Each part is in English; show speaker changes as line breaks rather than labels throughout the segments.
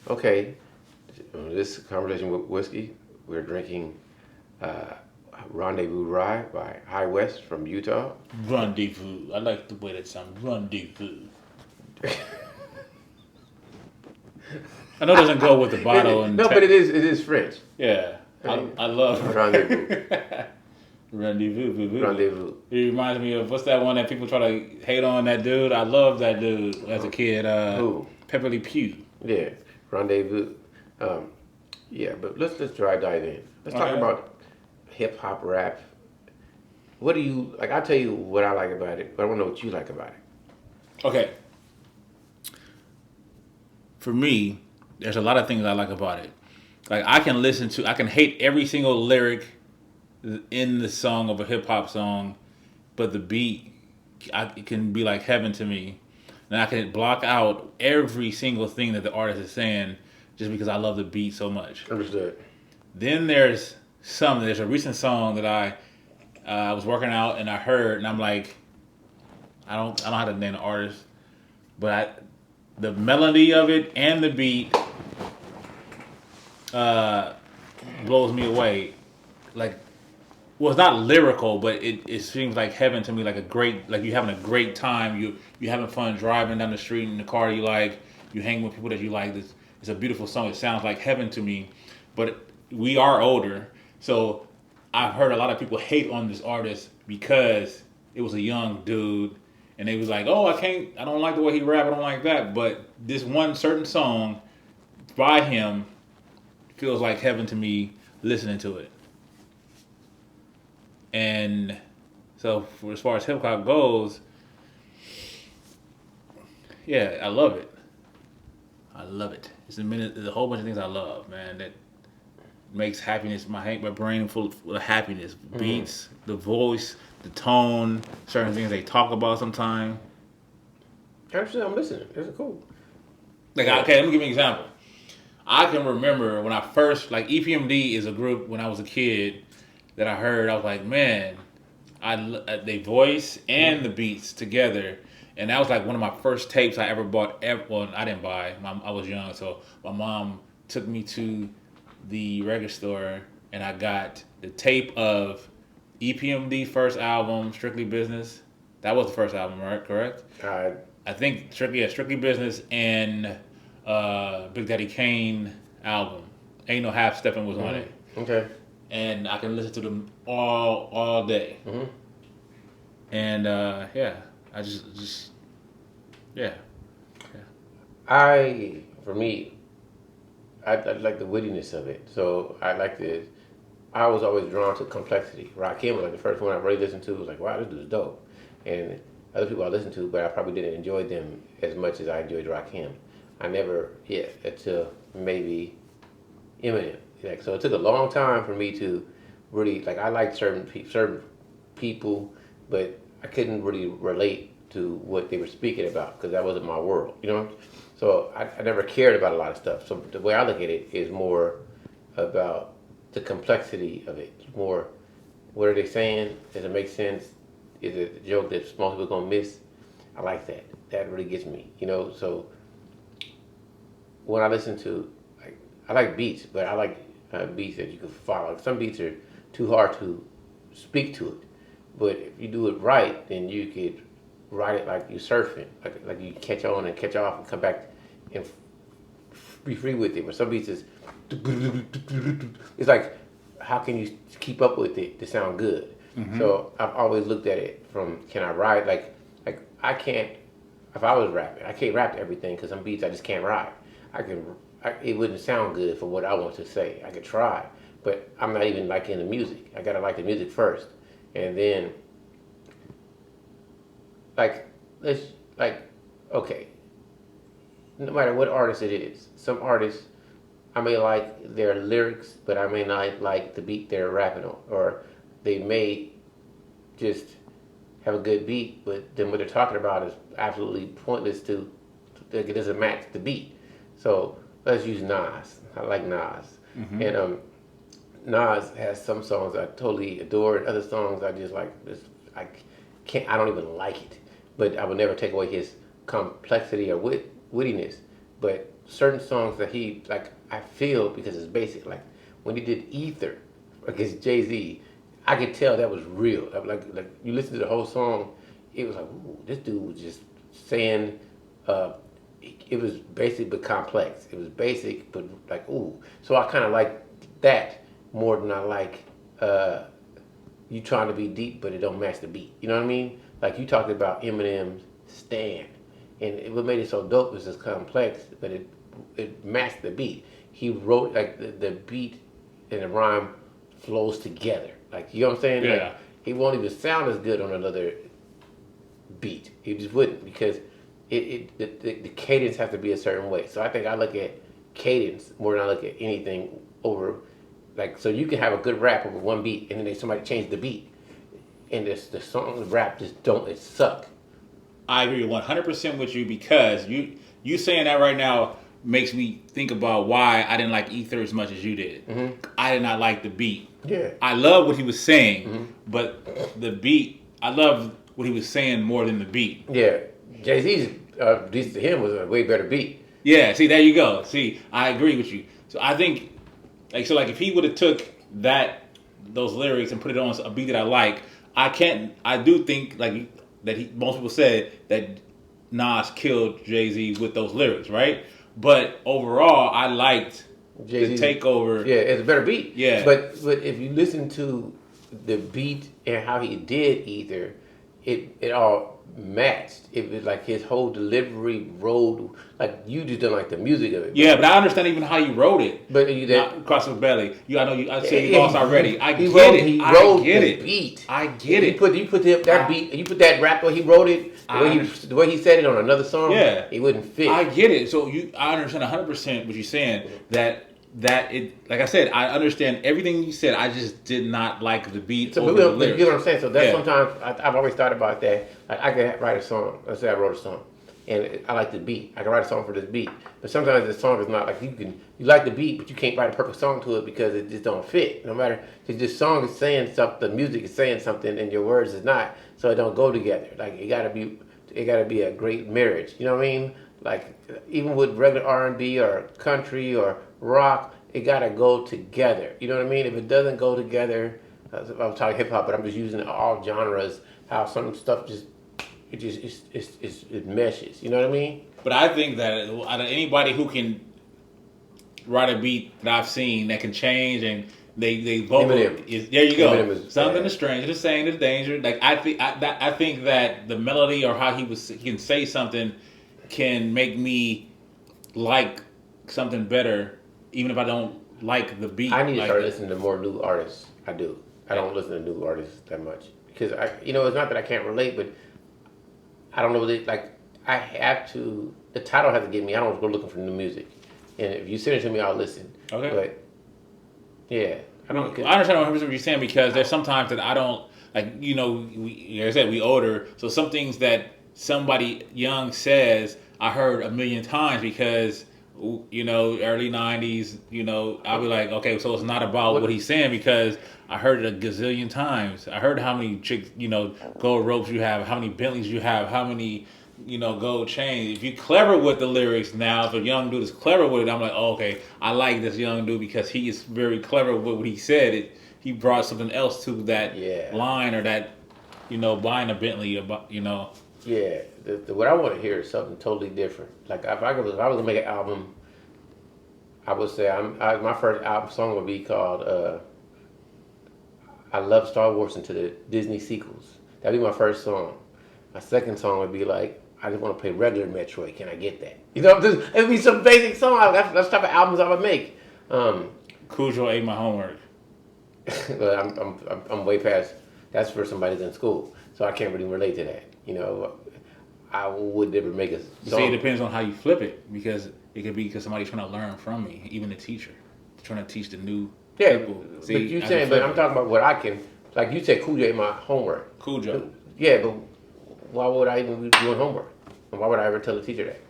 Okay, this conversation with whiskey, we're drinking uh, Rendezvous Rye by High West from Utah.
Rendezvous. I like the way that sounds. Rendezvous. I know it doesn't go with the bottle and
No, but it is French.
yeah.
I mean,
I love
Rendezvous.
Rendezvous.
Rendezvous.
It reminds me of what's that one that people try to hate on that dude? I love that dude as a kid.
Who?
Pepperly Pew.
Yeah, Rendezvous. Um, yeah, but let's try dive in. Let's talk
Okay.
about hip hop rap. What do you like? I'll tell you what I like about it, but I want to know what you like about it.
Okay. For me, there's a lot of things I like about it. Like I can hate every single lyric in the song of a hip hop song, but the beat, it can be like heaven to me, and I can block out every single thing that the artist is saying just because I love the beat so much.
Understood.
Then there's a recent song that I was working out and I heard and I'm like I don't have to name the artist, but the melody of it and the beat uh, blows me away. Like, well, it's not lyrical, but it seems like heaven to me. Like like you're having a great time. You having fun driving down the street in the car you like. You hang with people that you like. It's a beautiful song. It sounds like heaven to me. But we are older, so I've heard a lot of people hate on this artist because it was a young dude, and they was like, "Oh, I don't like the way he rap. I don't like that." But this one certain song by him feels like heaven to me listening to it. And so, as far as hip hop goes, yeah, I love it. I love it. There's a whole bunch of things I love, man. That makes happiness. My brain full of happiness. Beats, the voice, the tone, certain things they talk about sometimes.
Actually, I'm listening. That's cool.
Like, okay, let me give you an example. I can remember when I first, like, EPMD is a group when I was a kid that I heard. I was like, man, they voice and the beats together. And that was like one of my first tapes I ever bought. Well, I didn't buy. I was young, so my mom took me to the record store and I got the tape of EPMD first album, Strictly Business. That was the first album, right? Correct?
Uh,
I think Strictly Business and Big Daddy Kane album. Ain't No Half Stepping was on it.
Okay.
And I can listen to them all day.
Mm-hmm.
And yeah, I just yeah.
For me, I like the wittiness of it. So I was always drawn to complexity. Rakim was like the first one I really listened to. Was like, wow, this dude's dope. And other people I listened to, but I probably didn't enjoy them as much as I enjoyed Rakim. I never, yeah, until maybe Eminem. Like, so it took a long time for me to really, like, I liked certain people, but I couldn't really relate to what they were speaking about because that wasn't my world, you know? So I never cared about a lot of stuff. So the way I look at it is more about the complexity of it. More, what are they saying? Does it make sense? Is it a joke that most people gonna miss? I like that. That really gets me, you know? So when I listen to, like, I like beats, but I like beats that you can follow. Some beats are too hard to speak to it, but if you do it right, then you could ride it like you're surfing, like you catch on and catch off and come back and be free with it. But some beats is, it's like, how can you keep up with it to sound good? Mm-hmm. So I've always looked at it from, can I ride? Like I can't. If I was rapping, I can't rap to everything because some beats I just can't ride. It wouldn't sound good for what I want to say. I could try, but I'm not even liking the music. I gotta like the music first, and then let's okay. No matter what artist it is, some artists I may like their lyrics, but I may not like the beat they're rapping on, or they may just have a good beat, but then what they're talking about is absolutely pointless to it doesn't match the beat. So let's use Nas. I like Nas. Mm-hmm. And Nas has some songs I totally adore, and other songs I just like. I don't even like it. But I would never take away his complexity or wittiness. But certain songs that he like. I feel because it's basic. Like when he did Ether against Jay-Z, I could tell that was real. Like you listen to the whole song, it was like, ooh, this dude was just saying. It was basic but complex. It was basic but like ooh. So I kind of like that more than I like you trying to be deep but it don't match the beat. You know what I mean? Like you talked about Eminem's Stand, and what made it so dope was it's complex, but it matched the beat. He wrote like the beat and the rhyme flows together. Like you know what I'm saying?
Yeah.
Like he won't even sound as good on another beat. He just wouldn't because the cadence has to be a certain way. So I think I look at cadence more than I look at anything over like so you can have a good rap over one beat and then somebody change the beat and the song the rap just don't it suck.
I agree 100% with you because you saying that right now makes me think about why I didn't like Ether as much as you did.
Mm-hmm.
I did not like the beat.
Yeah.
I love what he was saying,
Mm-hmm.
but the beat, I love what he was saying more than the beat.
Yeah. Jay-Z's this to him was a way better beat.
Yeah, see, there you go. See, I agree with you. So I think, like if he would have took those lyrics and put it on a beat that I like, I do think like that most people said that Nas killed Jay-Z with those lyrics, right? But overall, I liked
Jay-Z's,
the takeover.
Yeah, it's a better beat.
Yeah.
But if you listen to the beat and how he did Ether, it all matched. It was like his whole delivery road like you just didn't like the music of it.
Yeah, but I understand even how you wrote it.
But you
Not Cross the Belly. I know you. I said you
yeah,
lost already. I
he
get
wrote,
it.
He
I
wrote
get
the
it.
beat.
I get it.
You put that beat. You put that rap where he wrote it. The way he said it on another song.
Yeah,
it wouldn't fit.
I get it. So I understand 100% what you're saying. That it, like I said, I understand everything you said. I just did not like the beat
So,
over the lyrics.
you know what I'm saying? So that's sometimes I've always thought about that. Like I could write a song. Let's say I wrote a song, and I like the beat. I can write a song for this beat. But sometimes the song is not like you like the beat, but you can't write a perfect song to it because it just don't fit. No matter because this song is saying something, the music is saying something, and your words is not. So it don't go together. Like it gotta be a great marriage. You know what I mean? Like even with regular R&B or country or rock, it gotta go together. You know what I mean? If it doesn't go together, I'm talking hip hop, but I'm just using all genres. How some stuff it meshes. You know what I mean?
But I think that out of anybody who can write a beat that I've seen that can change and they vocal is there you go. Something the stranger, the saying, the danger. Like I think that the melody or how he can say something can make me like something better, even if I don't like the beat.
I need to start listening to more new artists. I do. I don't listen to new artists that much because it's not that I can't relate, but I don't know. I have to. The title has to get me. I don't go looking for new music, and if you send it to me, I'll listen.
Okay.
But yeah, I
understand 100% what you're saying because there's sometimes that I don't like. Like I said, we older, so some things that somebody young says I heard a million times because early 90s. I'll be like, okay, so it's not about what he's saying because I heard it a gazillion times. I heard how many chicks, gold ropes you have, how many Bentleys you have, how many gold chains. If you're clever with the lyrics now, if a young dude is clever with it, I'm like, oh, okay, I like this young dude because he is very clever with what he said. He brought something else to that line or that, buying a Bentley,
Yeah, what I want to hear is something totally different. Like if I was gonna make an album, I would say my first album song would be called "I Love Star Wars" into the Disney sequels. That'd be my first song. My second song would be like, I just want to play regular Metroid. Can I get that? It'd be some basic song. That's the type of albums I would make.
Cujo ate my homework.
But I'm way past. That's for somebody that's in school, so I can't really relate to that. I would never make a song.
See, it depends on how you flip it because it could be because somebody's trying to learn from me, even the teacher, trying to teach the new people. See,
but I'm talking about what I can. Like you said, Cujo ate my homework.
Cujo.
Yeah, but why would I even be doing homework? And why would I ever tell the teacher that?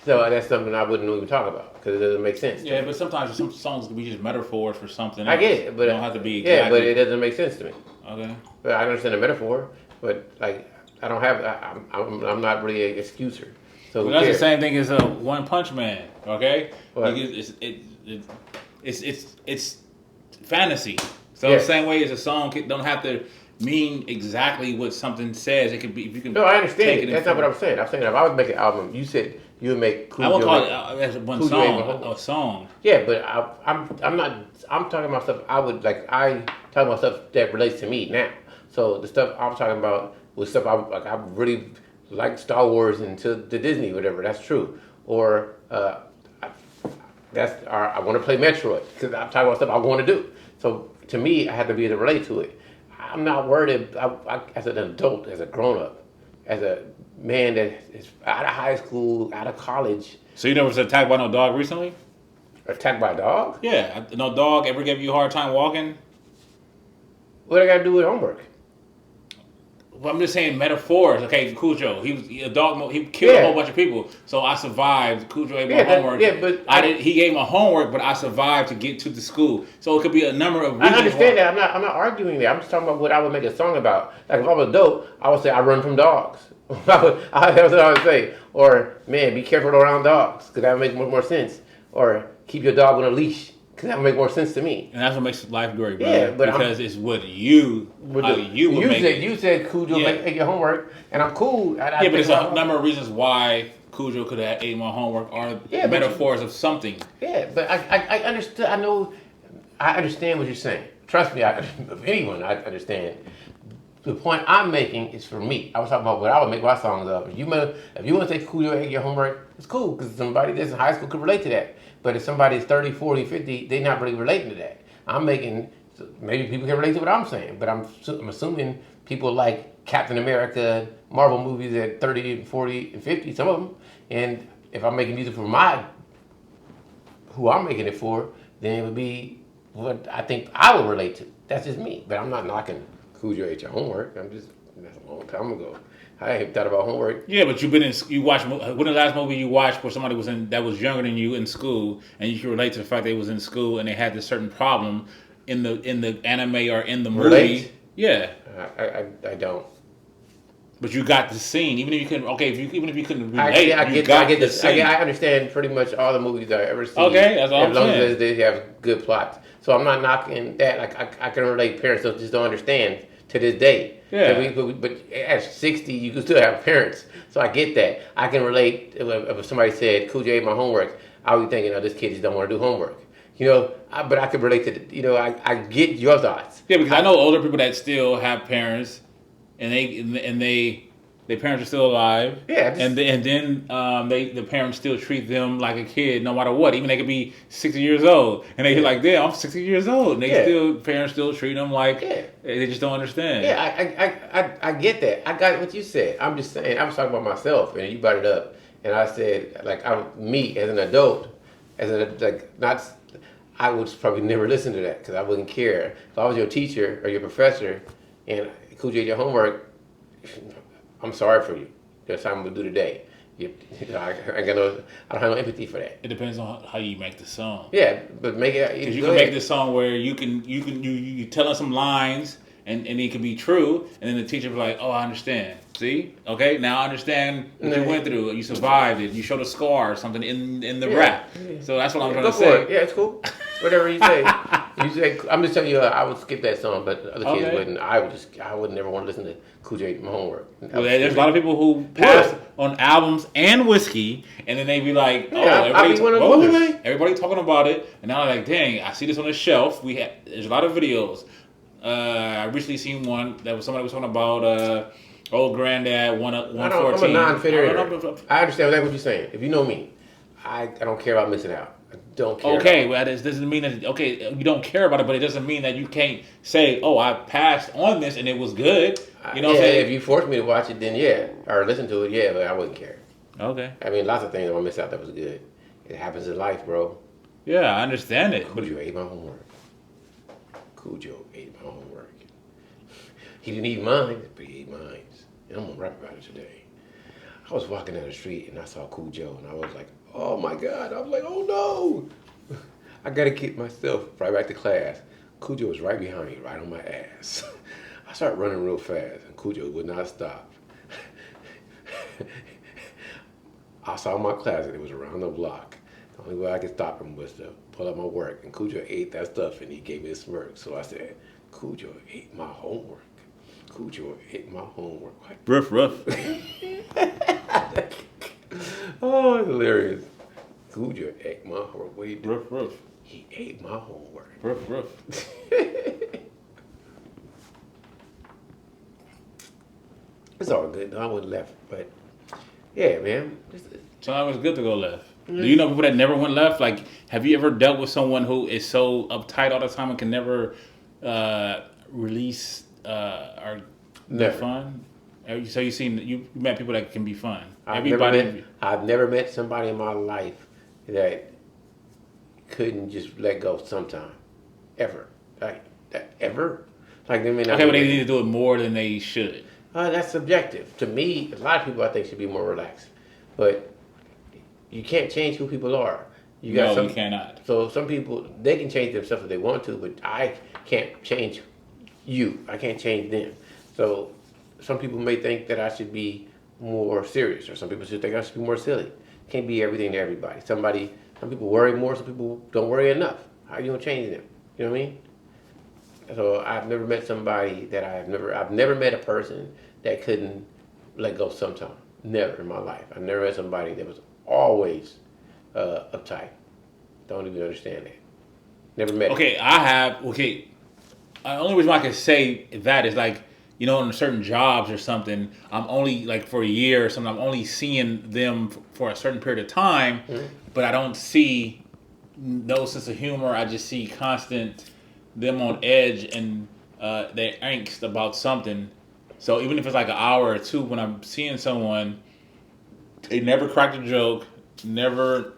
So that's something I wouldn't even talk about because it doesn't make sense.
Yeah, but sometimes some songs can be just metaphors for something else.
I get it, but
it don't have to be
exactly. Yeah, but it doesn't make sense to me.
Okay.
But I understand the metaphor, but like I don't have. I'm not really an excuser. So
But
who
that's the
cares?
same thing as a One Punch Man. Okay,
What?
It's fantasy. So the
Yes.
same way as a song don't have to mean exactly what something says. It could be if you can
No, I
take
understand.
it in
That's not what
form.
I'm saying. I'm saying if I would make an album, you said you would make
I won't
Cujo
call
make,
it as one
Cujo ain't my
song.
homework.
A song.
Yeah, but I'm not. I'm talking about stuff I would like. I talking about stuff that relates to me now. So the stuff I'm talking about was stuff I really like Star Wars and to the Disney whatever. That's true. Or I want to play Metroid because I'm talking about stuff I want to do. So to me, I have to be able to relate to it. I'm not worried. As an adult, as a grown up, as a man that is out of high school, out of college,
So you never was attacked by no dog recently?
attacked by a dog.
Yeah, no dog ever gave you a hard time walking?
What I got to do with homework?
Well, I'm just saying metaphors. Okay, Cujo, a dog. He killed a
Yeah.
whole bunch of people, so I survived. Cujo gave me
Yeah,
homework.
but
I did. He gave me homework, but I survived to get to the school. So it could be a number of
I
reasons.
understand that. I'm not arguing that. I'm just talking about what I would make a song about. Like if I was dope, I would say I run from dogs. That's what I would say. Or man, be careful around dogs because that would make more sense. Or keep your dog on a leash because that would make more sense to me.
And that's what makes life great, brother.
Yeah, but
because it's what you you would make it.
You said Cujo
Yeah.
make your homework, and I'm cool.
Yeah, but there's a number of reasons why Cujo could have ate my homework or
Yeah, but
metaphors of something.
Yeah, but I understood. I understand what you're saying. Trust me, of anyone, I understand. The point I'm making is for me. I was talking about what I would make my songs of. If you want to say Cujo ate your homework, it's cool because somebody that's in high school could relate to that. But if somebody's 30, 40, 50, they're not really relating to that. I'm making, maybe people can relate to what I'm saying, but I'm assuming people like Captain America, Marvel movies at 30 and 40 and 50, some of them. And if I'm making music for who I'm making it for, then it would be what I think I would relate to. That's just me. But I'm not knocking Cujo ate your homework. That's a long time ago. I ain't thought about homework.
Yeah, but you watched. When the last movie you watched where somebody was in that was younger than you in school, and you can relate to the fact they was in school and they had this certain problem in the anime or in the movie.
Relate?
Yeah,
I don't.
but you got the scene. Even if you couldn't, even if you couldn't relate,
I get
the
this.
scene.
I understand pretty much all the movies that I ever seen.
Okay, that's all I'm
as long
saying.
as they have good plots. So I'm not knocking that. Like I can relate. Parents just don't understand to this day.
Yeah.
But at 60, you can still have parents. So I get that. I can relate. If somebody said Cujo ate my homework, I would be thinking, oh, this kid just don't want to do homework. But I could relate to. I get your thoughts.
Yeah, because I know older people that still have parents, and their parents are still alive.
Yeah,
and then the parents still treat them like a kid no matter what. Even they could be 60 years old, and they like, damn, I'm 60 years old, and parents still treat them like they just don't understand.
Yeah, I get that. I got what you said. I'm just saying. I was talking about myself, and you brought it up, and I said like me as an adult, I would probably never listen to that because I wouldn't care. If I was your teacher or your professor, and Cujo ate your homework, I'm sorry for you. That's how I'm gonna do today. I don't have no empathy for that.
It depends on how you make the song.
Yeah, but make it.
Because you can make this song where you telling some lines and it can be true, and then the teacher be like, "Oh, I understand. See, okay, now I understand what you went through. You survived it. You showed a scar or something in the rap." Yeah. So that's what I'm trying to say.
Yeah, it's cool. Whatever you say. I'm just telling you, I would skip that song, but other kids wouldn't. I would never want to listen to Cujo ate my homework.
Well, there's a lot of people who pass on albums and whiskey, and then they be like, "Oh, everybody talking about it," and now they're like, "Dang, I see this on the shelf. There's a lot of videos." I recently seen one that somebody was talking about old granddad 114.
I'm a non-fitter. I understand what you're saying. If you know me, I don't care about missing out. I don't care.
Okay, well, that doesn't mean that you don't care about it, but it doesn't mean that you can't say, "Oh, I passed on this and it was good." You know what I'm saying?
If you force me to watch it, then or listen to it, but I wouldn't care.
Okay.
I mean, lots of things I'm gonna miss out that was good. It happens in life, bro.
Yeah, I understand it.
Cujo ate my homework. Cujo ate my homework. He didn't eat mine, but he ate mine. And I'm gonna rap about it today. I was walking down the street and I saw Cujo and I was like, oh my God. I was like, oh no. I gotta get myself right back to class. Cujo was right behind me, right on my ass. I started running real fast and Cujo would not stop. outside my closet. It was around the block. The only way I could stop him was to pull out my work. And Cujo ate that stuff, and he gave me a smirk. So I said, Cujo ate my homework. Cujo ate my homework. What?
Ruff, ruff.
Oh, hilarious. Cujo ate my homework. What he did?
Ruff, ruff.
He ate my homework.
Ruff, ruff.
It's all good. I went left, but yeah, man.
Sometimes it's good to go left. Do you know people that never went left? Like, have you ever dealt with someone who is so uptight all the time and can never release or be fun? So you met people that can be fun.
I've never met somebody in my life that couldn't just let go sometime, ever, like ever. Like they may not.
Okay, but they need to do it more than they should.
That's subjective. To me, a lot of people I think should be more relaxed, but you can't change who people are.
You cannot.
So some people, they can change themselves if they want to, but I can't change you. I can't change them. So some people may think that I should be more serious, or some people should think I should be more silly. Can't be everything to everybody. Some people worry more, some people don't worry enough. How are you gonna change them? You know what I mean? So I've never met somebody that I've never met a person that couldn't let go sometime. Never in my life. I've never met somebody that was always uptight. Don't even understand that. Never met.
Okay, I have. Okay, the only reason why I can say that is like, you know, in certain jobs or something, I'm only like for a year or something, I'm only seeing them for a certain period of time, but I don't see no sense of humor. I just see constant them on edge and their angst about something. So even if it's like an hour or two, when I'm seeing someone, they never cracked a joke, never.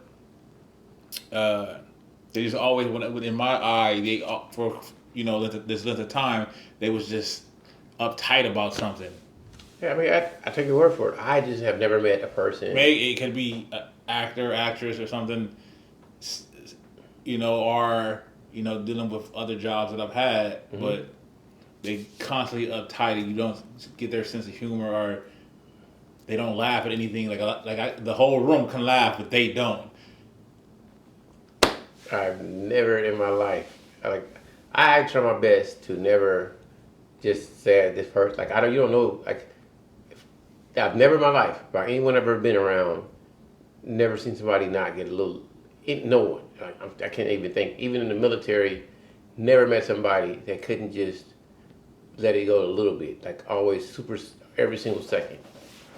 They just always, in my eye, they for this length of time, they was just uptight about something.
Yeah, I mean, I take your word for it. I just have never met a person.
Maybe it could be an actor, actress, or something, or dealing with other jobs that I've had, but they constantly uptight, and you don't get their sense of humor, or they don't laugh at anything. The whole room can laugh, but they don't.
I've never in my life, I try my best to never just say this person, you don't know, I've never in my life, by anyone I've ever been around, never seen somebody not get a little, no one, I can't even think, even in the military, never met somebody that couldn't just let it go a little bit, always super, every single second.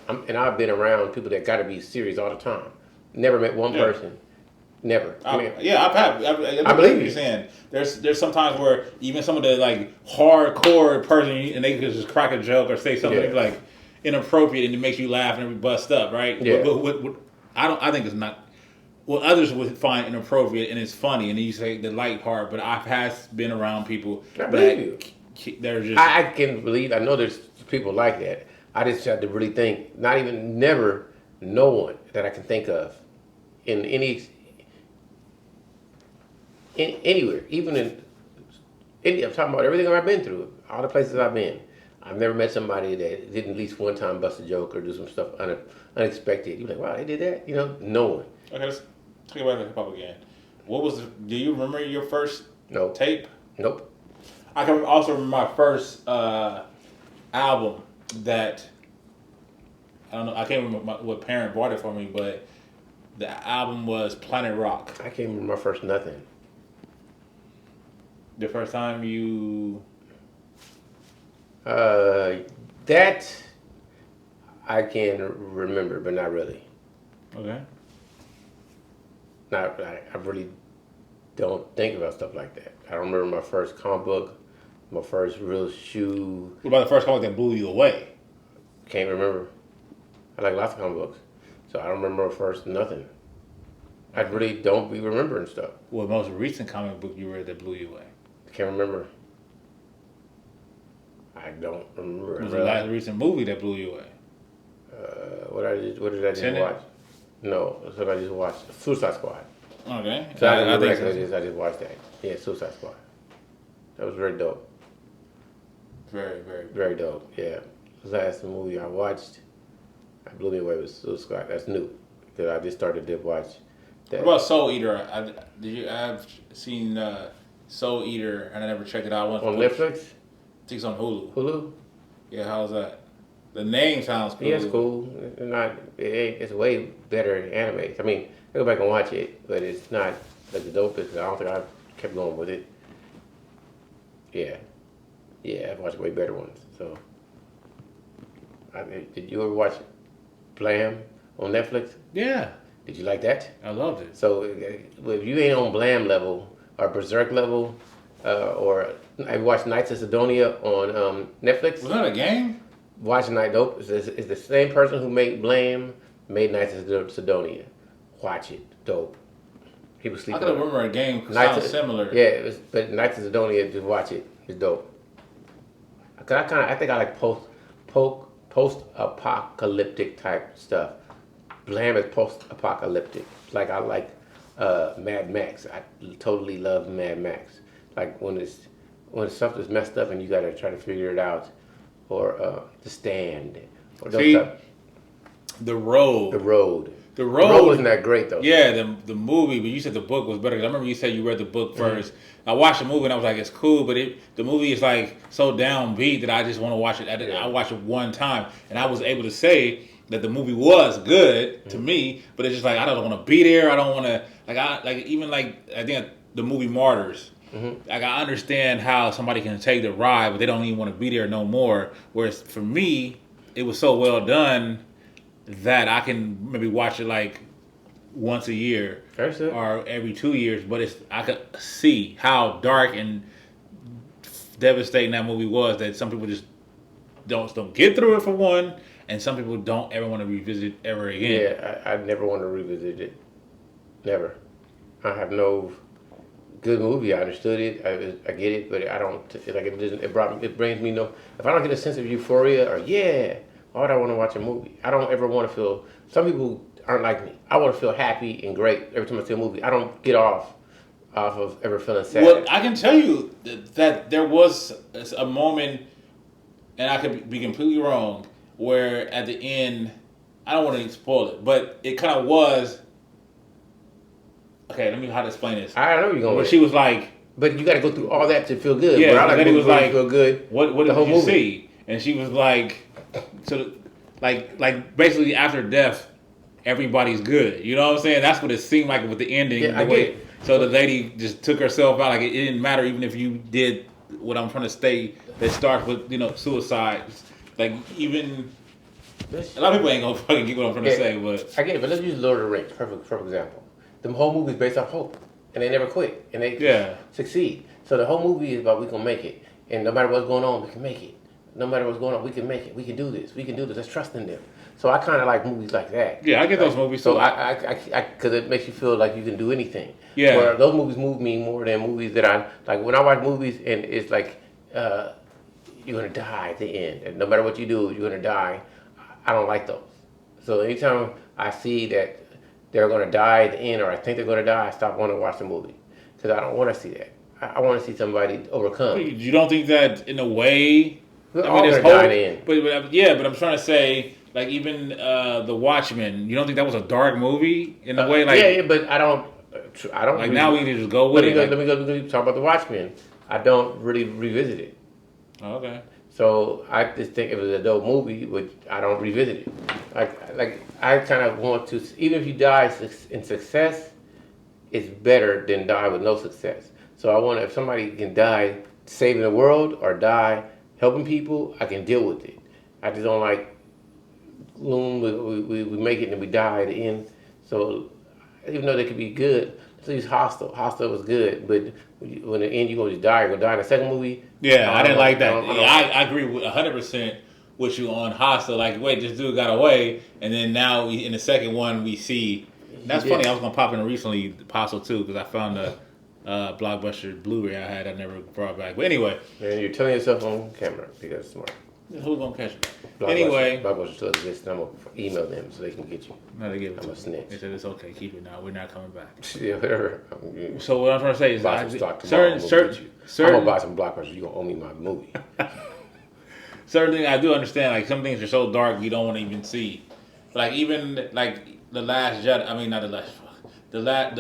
And I've been around people that got to be serious all the time. Never met one person. Never.
I believe what you're saying. There's sometimes where even some of the hardcore person, and they could just crack a joke or say something inappropriate, and it makes you laugh and bust up, right?
Yeah.
But I think it's not. Well, others would find inappropriate and it's funny, and then you say the light part. But I've been around people
I believe you.
They're just.
I can believe. I know there's people like that. I just have to really think. Never, no one that I can think of in anywhere, even in India. I'm talking about everything I've been through, all the places I've been. I've never met somebody that didn't at least one time bust a joke or do some stuff unexpected. You're like, wow, they did that? No one.
Okay, let's talk about hip hop again. Do you remember your first tape?
Nope.
I can also remember my first album that, I don't know, I can't remember what parent bought it for me, but the album was Planet Rock.
I can't remember my first nothing.
The first time you...
that I can remember, but not really.
Okay.
I really don't think about stuff like that. I don't remember my first comic book, my first real shoe.
What about the first comic that blew you away?
Can't remember. I like lots of comic books, so I don't remember my first nothing. I really don't be remembering stuff.
What most recent comic book you read that blew you away?
Can't remember. I don't remember.
What was the last recent movie that blew you away?
What did I just watch? No, that's what I just watched. Suicide Squad.
Okay.
So I just watched that. Yeah, Suicide Squad. That was very dope.
Very, very,
very dope. Yeah, the last movie I watched, that blew me away, was Suicide Squad. That's new. because I just started to watch that.
What about Soul Eater? I've seen Soul Eater and I never checked it out.
On Netflix?
I think it's on Hulu.
Hulu?
Yeah, how's that? The name sounds cool.
Yeah, it's cool. It's way better animated. I mean, I go back and watch it, but it's not like the dopest. I don't think I kept going with it. Yeah. Yeah, I've watched way better ones. So, did you ever watch Blam on Netflix?
Yeah,
Did you like that?
I loved it.
So, if you ain't on Blam level or Berserk level, or I watched Knights of Sidonia on Netflix.
Was that a game?
Watch Night Dope. It's the same person who made Blam, made Knights of Sidonia. Watch it. Dope. People sleep
I
on
could
it.
remember a game because it
Knights
sounds
of-
similar.
Yeah, but Knights of Sidonia, just watch it. It's dope. Cause I think I like post-apocalyptic type stuff. Blam is post-apocalyptic. Like I like Mad Max. I totally love Mad Max. Like when stuff is messed up and you gotta try to figure it out, or The Stand, or those
See,
type.
The Road.
The Road.
The
The
Road.
Road wasn't that great though.
Yeah, the movie, but you said the book was better. 'Cause I remember you said you read the book 1st. I watched the movie and I was like, it's cool, but the movie is like so downbeat that I just want to watch it. I watched it one time, and I was able to say that the movie was good to me, but it's just like I don't want to be there. I don't want to I think the movie Martyrs. Like I understand how somebody can take the ride, but they don't even want to be there no more. Whereas for me, it was so well done that I can maybe watch it like once a year or every 2 years. But I could see how dark and devastating that movie was. That some people just don't get through it for one, and some people don't ever want to revisit it ever again.
Yeah, I never want to revisit it. Never. I have no good movie. I understood it. I get it, but I don't like it. Doesn't. It brings me no. If I don't get a sense of euphoria or why would I want to watch a movie? I don't ever want to feel. Some people aren't like me. I want to feel happy and great every time I see a movie. I don't get off of ever feeling sad.
Well, I can tell you that there was a moment, and I could be completely wrong, where at the end, I don't want to spoil it, but it kind of was. Okay, let me how to explain this.
I know you're going.
Where she was like,
but you got to go through all that to feel good.
yeah,
but I
and
like
then he was like,
feel good.
What
the
did
whole
you
movie.
see? And she was like, so, like basically after death, everybody's good. You know what I'm saying? That's what it seemed like with the ending.
Yeah, I get it.
So the lady just took herself out. Like it didn't matter even if you did what I'm trying to say. That starts with suicide. Like even a lot of people ain't gonna fucking get what I'm trying to say. But
I get it. But let's use Lord of the Rings, perfect example. The whole movie is based on hope, and they never quit, and they succeed. So the whole movie is about we gonna make it, and no matter what's going on, we can make it. No matter what's going on, we can make it. We can do this. We can do this. Let's trust in them. So I kind of like movies like that.
Yeah, I get those movies.
So I because it makes you feel like you can do anything.
Yeah.
Where those movies move me more than movies that I like. When I watch movies and it's like you're gonna die at the end, and no matter what you do, you're gonna die. I don't like those. So anytime I see that they're gonna die at the end, or I think they're gonna die, I stop wanting to watch the movie because I don't want to see that. I want to see somebody overcome.
You don't think that in a way?
We're all gonna die at the end.
But I'm trying to say, like even The Watchmen. You don't think that was a dark movie in a way? Like
yeah, but I don't.
Like
really,
now we can just go with it.
Let me go talk about The Watchmen. I don't really revisit it.
Oh, okay.
So I just think if it was a dope movie, which I don't revisit it. Like I kind of want to, even if you die in success, it's better than die with no success. So I want, if somebody can die saving the world or die helping people, I can deal with it. I just don't like gloom. We make it and we die at the end. So even though they could be good, let's use Hostel. Hostel was good, but when the end you're gonna just die. You're gonna die in the second movie.
Yeah, I didn't like that.
I
agree with 100% with you on Hostel. Like, wait, this dude got away, and then now in the second one we see. That's funny. I was gonna pop in recently Hostel too because I found a Blockbuster Blu-ray I had. I never brought back. But anyway,
and you're telling yourself on camera because it's smart.
Who's gonna catch me?
Blockbuster, Blockbuster still exists. I'm gonna email them so they can get you.
No, they give it
I'm
to
a
me.
snitch.
They said it's okay. Keep it now. We're not coming back.
Yeah, whatever.
So what I'm trying to say is,
buy some stock tomorrow. I'm gonna buy some Blockbuster. You gonna owe me my movie.
Certain things I do understand. Like some things are so dark you don't want to even see. Like even like the Last Jedi. I mean, not the Last. The
That's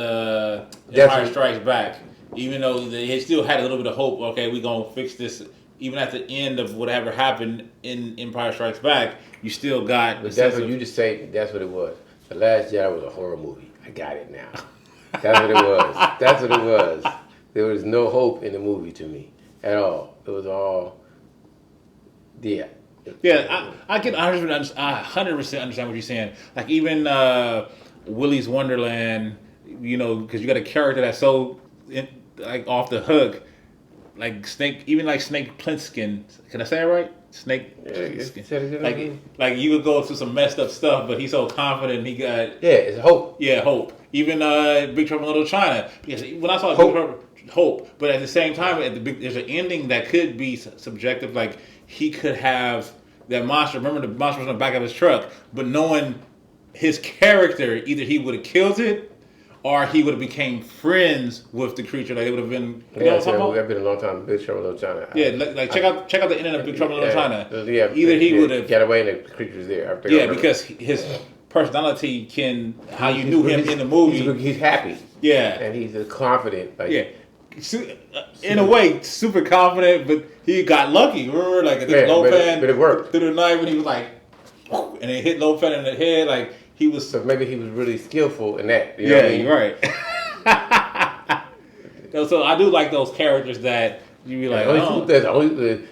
Empire
what-
Strikes Back. Even though they still had a little bit of hope. Okay, we gonna fix this. Even at the end of whatever happened in Empire Strikes Back, you still got the
But
sense
that's what
of
you just say. That's what it was. The Last Jedi was a horror movie. I got it now. That's what it was. That's what it was. There was no hope in the movie to me at all. It was all, yeah.
Yeah, I can 100% understand what you're saying. Like even Willy's Wonderland, you know, because you got a character that's so like off the hook, like Snake, even like Snake Plissken. Can I say it right? Snake Plissken. Like you would go through some messed up stuff, but he's so confident. He got
it's hope.
yeah, hope. Even Big Trouble in Little China. Because when I saw
Hope.
Big Trouble, hope, but at the same time, there's an ending that could be subjective. Like he could have that monster. Remember, the monster was on the back of his truck, but knowing his character, either he would have killed it, or he would have became friends with the creature. Like it would have been. You know what I'm talking about?
It's been a long time. Big Trouble in Little China.
Yeah, like check out the ending of Big Trouble in Little China.
Yeah,
Either he would have
got away and the creature's there.
yeah, because his personality can how you knew him in the movie.
He's happy.
Yeah,
And he's confident. Like,
yeah. In a way, super confident, but he got lucky. Remember, like Lopan
but it worked.
through the knife, and he was like, and it hit Lopan in the head. Like he was.
So maybe he was really skillful in that. You know what I mean?
You're right. So I do like those characters that you be like,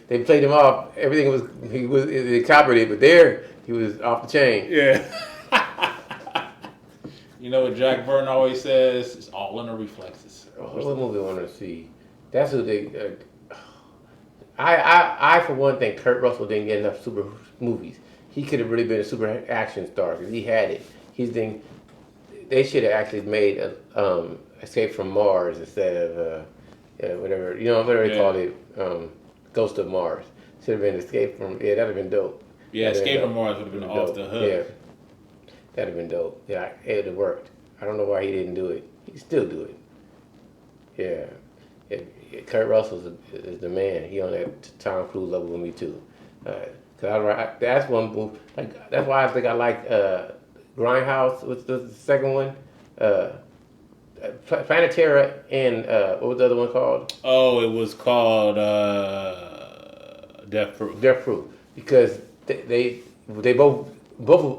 they played him off. Everything they copied it, but there he was off the chain.
yeah. You know what Jack Burton always says? It's all in the reflexes.
What movie I want to see? That's what they. I for one think Kurt Russell didn't get enough super movies. He could have really been a super action star because he had it. They should have actually made Escape from Mars instead of whatever they called it, Ghost of Mars. Should have been Escape from that'd have been dope.
Yeah, Escape from Mars would have been off the hook.
Yeah, that'd have been dope. Yeah, it would have worked. I don't know why he didn't do it. He could still do it. Yeah. Kurt Russell is the man. He on that Tom Cruise level with me too. That's one move. Like that's why I think I like Grindhouse. What's the second one? Planetara and what was the other one called?
Oh, it was called Death Proof.
Death Proof. Because they both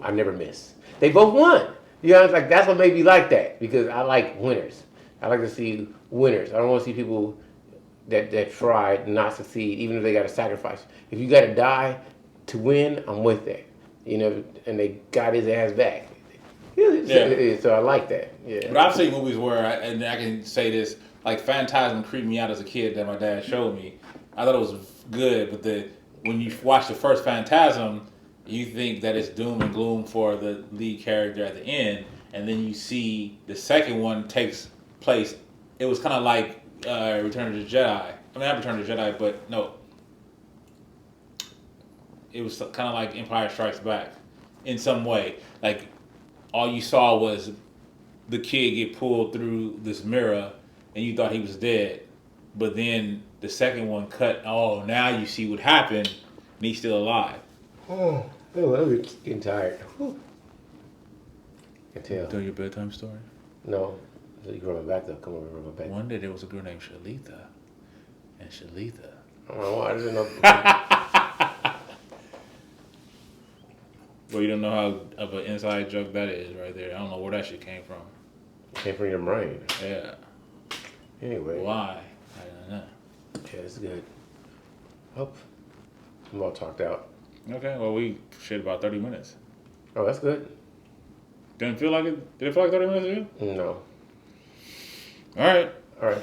I never miss. They both won. You know, it's like that's what made me like that because I like winners. I like to see winners. I don't want to see people that tried not succeed, even if they got to sacrifice. If you got to die to win, I'm with that. You know, and they got his ass back. Yeah. So I like that. Yeah.
But I've seen movies where, and I can say this, like Phantasm creeped me out as a kid that my dad showed me. I thought it was good, but when you watch the first Phantasm, you think that it's doom and gloom for the lead character at the end, and then you see the second one takes place. It was kind of like Return of the Jedi. I mean, not Return of the Jedi, but no. It was kind of like Empire Strikes Back in some way. Like, all you saw was the kid get pulled through this mirror, and you thought he was dead. But then the second one cut, now you see what happened, and he's still alive.
Oh, I'm getting tired. Whew. I can tell.
Tell your bedtime story?
No. So you rub my back though. Come over, rub my back.
One day there was a girl named Shalitha. And Shalitha.
Oh, I didn't know.
Well, you don't know how of an inside joke that is right there. I don't know where that shit came from.
Came from your brain.
Yeah.
Anyway.
Why? I don't know.
Yeah, it's good. Oh, I'm all talked out.
Okay, well, we shit about 30 minutes.
Oh, that's good.
Didn't feel like it? Did it feel like 30 minutes to you?
No.
All right.
All right.